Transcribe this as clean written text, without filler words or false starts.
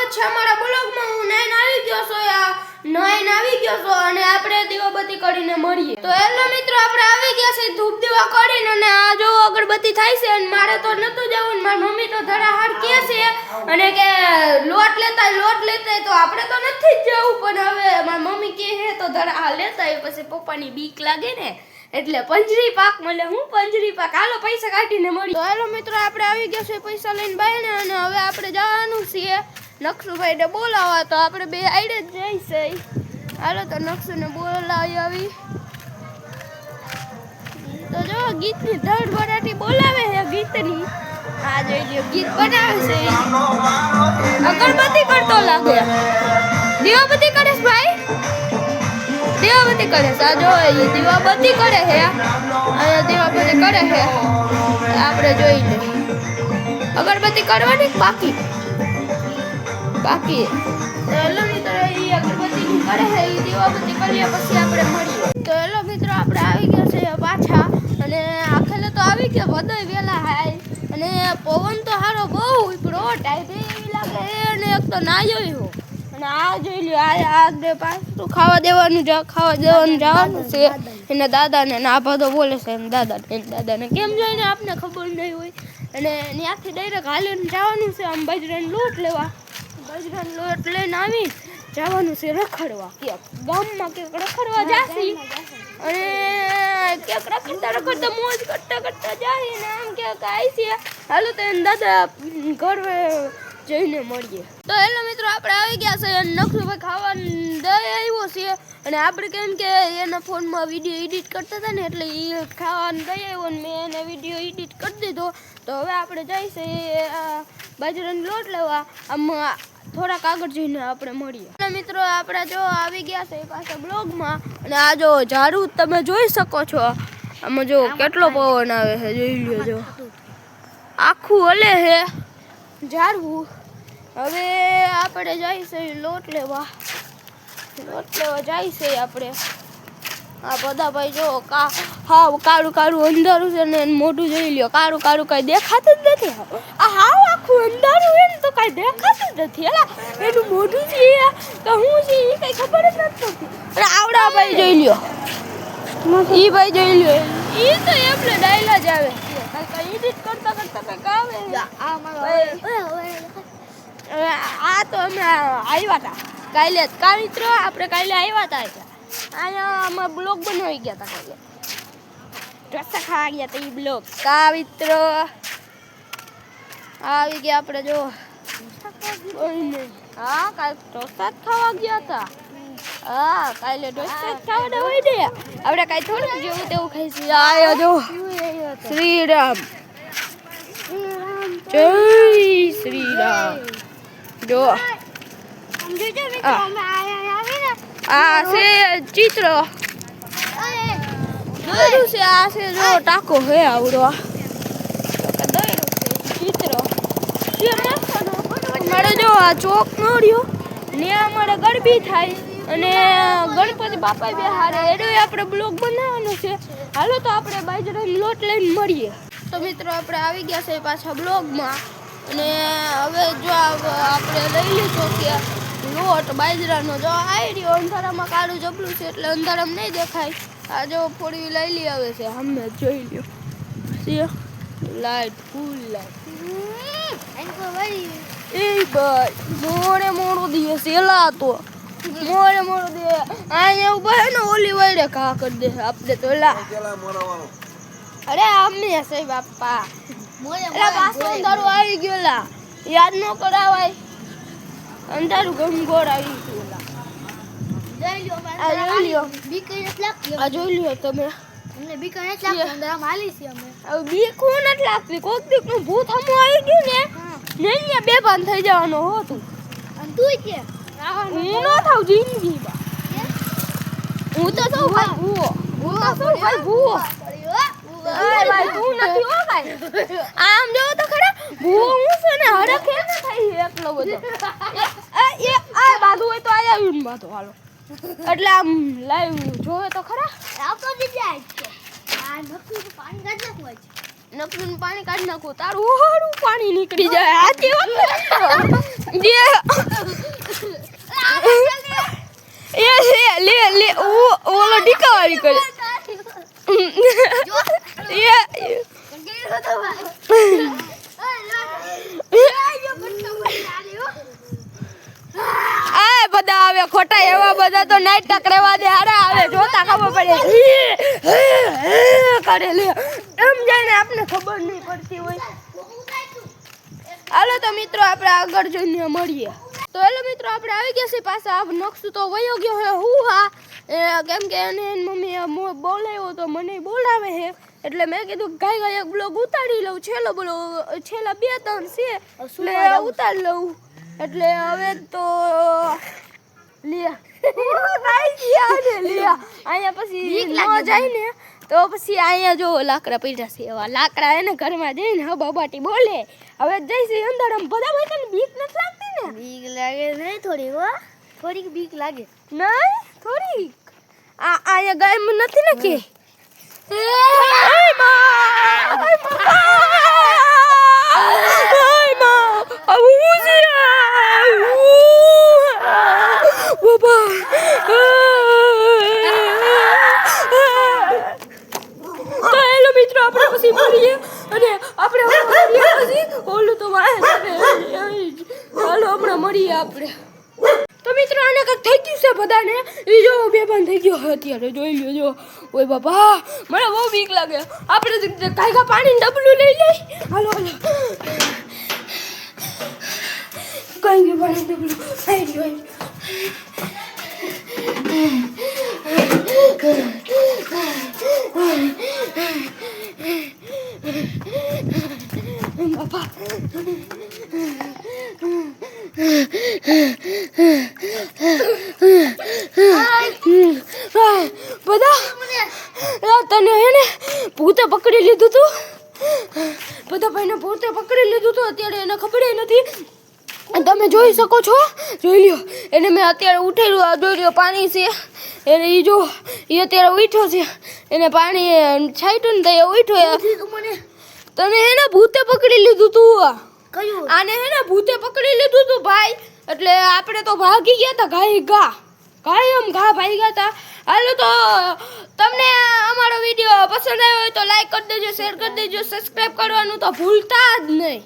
સ્વાગત છે અમારા બ્લોગમાં. હું નયન આવી ગયો છો અને આપણે દીવાબત્તી કરીને મળીએ. તો હેલો મિત્રો, આપણે આવી ગયા છે ધૂપ દીવા કરીને અને આ જો અગરબત્તી થાય છે અને મારે તો નતું જવું. મારી મમ્મી તો ધડાહાડ કહે છે અને કે લોટ લેતા તો આપણે તો નથી જ જવું, પણ હવે મારી મમ્મી કહે છે તો ધડાહાડ લેતા પછી પપ્પાની બીક લાગે ને એટલે પંજરી પાક મળે. હું પંજરી પાક હાલો પૈસા કાઢીને મળી. તો હેલો મિત્રો, આપણે આવી ગયા છે પૈસા લઈને બાયણે અને હવે આપણે જવાનું છે નકશુભાઈને બોલાવવા. તો આપણે બે આઈડે જ જઈશે. હાલો તો નકશુને બોલાવી આવી. તો જો ગીતની ધડ બરાટી બોલાવે છે ગીતની. આ જોઈ લ્યો ગીત બનાવે છે. અગરબત્તી કરતો લાગે. દીવાબત્તી કરે છે ભાઈ, દીવાબત્તી કરે છે. આ જો દીવાબત્તી કરે છે અને દીવાબત્તી કરે છે. આપણે જોઈ લઈએ. અગરબત્તી કરવાની બાકી તો હેલો મિત્રો, એ અગરબત્તી કરે છે, એ દીવાબત્તી કરીએ પછી આપણે મળીએ. તો હેલો મિત્રો, આપણે આવી ગયા છે પાછા અને આખેલે તો આવી ગયા બધોય વેલા હાય અને પવન તો હારો બહુ ઉપડો ટાઈટ એવી લાગે અને એક તો નાયો હો. અને આ જોઈ લ્યો, આ પાછું ખાવા દેવાનું જવાનું છે એના દાદાને. આ બધો બોલે છે એના દાદાને કેમ જોઈને આપને ખબર નહીં હોય. અને ત્યાંથી ડાયરેક્ટ હાલીને જવાનું છે આમ બાજરાનો લોટ લેવા. બાજરાનો લોટ લઈને આવી જવાનું છે રખડવા ક્યાંક ગામમાં, ક્યાંક રખડવા જાસી અને ક્યાંક રખડતા મોજ કરતા જાય ને આમ ક્યાંક આવી છે. હાલો તો એના દાદા ઘર જઈને મળીએ. તો હેલો મિત્રો, આપણે આવી ગયા છે નકશુભાઈ ખાવા દઈ આવ્યો છે અને આપણે કેમ કે એના ફોનમાં વિડીયો એડિટ કરતા હતા ને એટલે એ ખાવાનું દઈ આવ્યો ને મેં એને વિડીયો એડિટ કરી દીધો. તો હવે આપણે જઈશે બાજરાનો લોટ લેવા. આમ થોડાક આગળ જઈને આપણે મળીએ. અને મિત્રો, આપણે જો આવી ગયા છે પાછા બ્લોગમાં અને આ જો ઝાડુ તમે જોઈ શકો છો. આમાં જો કેટલો પવન આવે છે, જોઈ લ્યો. જો આખું હલે છે ઝાડવું. હવે આપણે જઈશે લોટ લેવા જઈશે આપણે. આ બધા ભાઈ જો કાળું અંધારું છે ને મોઢું જોઈ લ્યો. કાળું કઈ દેખાતું જ નથી. આ આખું અંધારું હોય ને તો કઈ દેખાતું જ નથી. એનું મોઢું છે તો હું છે એ કઈ ખબર જ નથી પડતી. અને આવડા ભાઈ જોઈ લ્યો, ઈ ભાઈ જોઈ લ્યો, ઈ તો એમને ડાયલા જ આવે. કઈ એડિટ કરતા કઈક આવે. આ તો અમે આવ્યા હતા કાલે મિત્રો, આપણે કાલે આવ્યા હતા અહીંયા અમે બ્લોગ બનાવી ગયા હતા. કાલે ઢોસા ખાવા ગયા હતા. એ બ્લોગ મિત્રો આવી ગયા આપણે. જો હા કાલે ઢોસા જ ખાવા ગયા હતા. હા કાલે ઢોસા જ ખાવાના હોય ને. આપણે કાંઈ થોડું જેવું તેવું ખાઈશું. આયો જો શ્રીરામ, જય શ્રીરામ. જો આ છે ચિત્ર દોર્યું છે. આ છે જો ટાકો હે આવડો ચિત્ર. અમારે જો આ ચોક નોર્યો ને અમારે ગરબી થાય અને ગણપતિ બાપા બે હારે એનો આપણે બ્લોગ બનાવવાનો છે. હાલો તો આપણે બાજરાનો લોટ લઈને મળીએ. તો મિત્રો, આપણે આવી ગયા છે પાછા બ્લોગમાં અને હવે જો આપણે લઈ લીધો કે લોટ બાજરાનો. જો આવી રહ્યો અંધારામાં કાળું જબલું છે એટલે અંધારામાં નહીં દેખાય. આ જો થોડી લઈ લી આવે છે હમે જોઈ લ્યો. લાઈટ ફૂલ લાઈટ. એ ભાઈ મોડો દિવસ એલા તો મોડો દિવસ અહીંયા ઉભા હે ને ઓલી વાડે ઘા કરી દે આપણે તો એલા. અરે અમને છે બાપા, પાછું અંધારું આવી ગયું. લા યાદ ન કરાવાય, અંધારું ગમગોળ આવી ગયું. આ જોઈ લ્યો તમે. બીક નથી લાગતી. કોક દીક નું ભૂત હમું આવી ગયું ને અહીંયા બેભાન થઈ જવાનો હોતું. હું ન થાવ જિંદગીમાં. હું તો સૌ ભાઈ ભૂવો. ભાઈ તું નથી હો ભાઈ. આમ જો તો ખરા ભૂવો હું છે ને હરખ એમ થઈ એટલો બધો. આ બાજુ હોય તો આ આવ્યું ને બાજુ હાલો એટલે આમ લાઈવ જોવે તો ખરા. આવતો જ જાય છે. આ નકરું પાણી કાઢ નાખવું છે. નકરું પાણી કાઢ નાખું તારું હારું પાણી નીકળી જાય. આ જે ખોટા એવા બધા તો નાટક રહેવા દે. અરે આવે જોતા ખબર પડે કરે લે એમ જાણે આપને ખબર નહીં પડતી હોય. હાલો તો મિત્રો આપણે આગળ જઈને મળીએ. તો હેલો મિત્રો આપણે આવી ગયા છે પાછા. નકશું તો વયો ગયો હે હું હા કેમ કે એને મમ્મીએ બોલાવ્યો તો મને બોલાવે છે એટલે મેં કીધું ગાય એક બ્લોગ ઉતારી લઉં. છેલ્લા 2-3 છે એટલે ઉતારી લઉં. એટલે હવે તો લે અહીંયા પછી ન જાય ને તો પછી અહીંયા જો લાકડા પડ્યા છે. એવા લાકડા એને ઘરમાં જઈને બાબાટી બોલે. હવે જઈશે અંદર બધા હોય તને બીક નથી લાગતી ને? બીક લાગે નહીં થોડીક થોડીક બીક લાગે નહીં થોડીક. અહીંયા ગાય નથી ને કે મિત્રો આપણે પછી મળીએ અને આપણે ઓલું તો હાલો હમણાં મળીએ આપણે. તો મિત્રો આને કંઈક થઈ ગયું છે બધાને. એ જો બેભાન થઈ ગયો અત્યારે જોઈ લ્યો જો. ઓય બાપા મને બહુ બીક લાગે. આપણે કાંઈ પાણીનું ડબલું લઈ લઈ. હાલો હાલો કાંઈ પાણીનું ડબલું આવી ગયું. બાપા બધા તને એને ભૂતે પકડી લીધું તું. બધા ભાઈને ભૂતે પકડી લીધું તું. અત્યારે એને ખબર નથી. તમે જોઈ શકો છો. જોઈ લ્યો એને મેં અત્યારે ઉઠેલું. જોઈ લ્યો પાણી છે એને. એ જો એ અત્યારે ઉઠ્યો છે. એને પાણી છાંટ્યું ને તો એ ઉઠ્યો. તને એને ભૂતે પકડી લીધું તું. આને એને ભૂતે પકડી લીધું તું ભાઈ. એટલે આપણે તો ભાગી ગયા હતા ઘા ભાઈ ગયા હતા. હાલો તો તમને અમારો વિડીયો પસંદ આવ્યો હોય તો લાઈક કરી દેજો, શેર કરી દેજો, સબસ્ક્રાઈબ કરવાનું તો ભૂલતા જ નહીં.